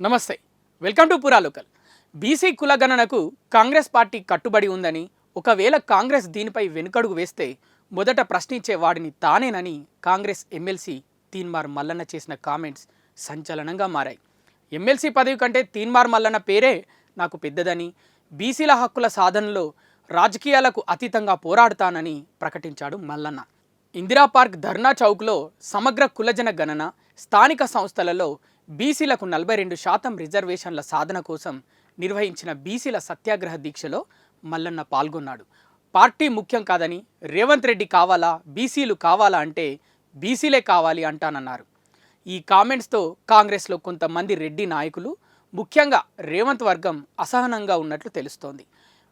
నమస్తే, welcome to పురా local. BC కులగణనకు Congress party కట్టుబడి ఉందని, ఒకవేళ కాంగ్రెస్ దీనిపై వెనుకడుగు వేస్తే మొదట ప్రశ్నించే వాడిని తానేనని కాంగ్రెస్ ఎమ్మెల్సీ తీన్మార్ మల్లన్న చేసిన కామెంట్స్ సంచలనంగా మారాయి. ఎమ్మెల్సీ పదవి కంటే తీన్మార్ మల్లన్న పేరే నాకు పెద్దదని, బీసీల హక్కుల సాధనలో రాజకీయాలకు అతీతంగా పోరాడుతానని ప్రకటించాడు మల్లన్న. ఇందిరా పార్క్ ధర్నా చౌక్లో సమగ్ర కులజన గణన, స్థానిక సంస్థలలో బీసీలకు 42% రిజర్వేషన్ల సాధన కోసం నిర్వహించిన బీసీల సత్యాగ్రహ దీక్షలో మల్లన్న పాల్గొన్నాడు. పార్టీ ముఖ్యం కాదని, రేవంత్ రెడ్డి కావాలా, బీసీలు కావాలా అంటే బీసీలే కావాలి అంటానన్నారు. ఈ కామెంట్స్తో కాంగ్రెస్లో కొంతమంది రెడ్డి నాయకులు, ముఖ్యంగా రేవంత్ వర్గం అసహనంగా ఉన్నట్లు తెలుస్తోంది.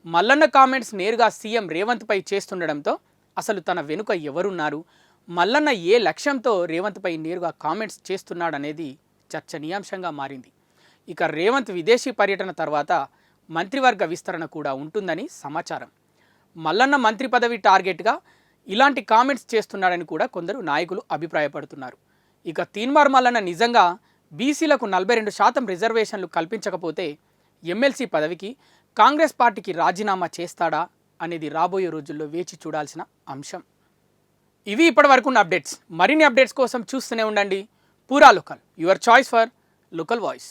మల్లన్న కామెంట్స్ నేరుగా సీఎం రేవంత్పై చేస్తుండడంతో అసలు తన వెనుక ఎవరున్నారు, మల్లన్న ఏ లక్ష్యంతో రేవంత్పై నేరుగా కామెంట్స్ చేస్తున్నాడనేది చర్చనీయాంశంగా మారింది. ఇక రేవంత్ విదేశీ పర్యటన తర్వాత మంత్రివర్గ విస్తరణ కూడా ఉంటుందని సమాచారం. మల్లన్న మంత్రి పదవి టార్గెట్గా ఇలాంటి కామెంట్స్ చేస్తున్నాడని కూడా కొందరు నాయకులు అభిప్రాయపడుతున్నారు. ఇక తీన్మార్ మల్లన్న నిజంగా బీసీలకు 42% రిజర్వేషన్లు కల్పించకపోతే ఎమ్మెల్సీ పదవికి కాంగ్రెస్ పార్టీకి రాజీనామా చేస్తాడా అనేది రాబోయే రోజుల్లో వేచి చూడాల్సిన అంశం. ఇవి ఇప్పటివరకు ఉన్న అప్డేట్స్. మరిన్ని అప్డేట్స్ కోసం చూస్తూనే ఉండండి పురా local, your choice for local voice.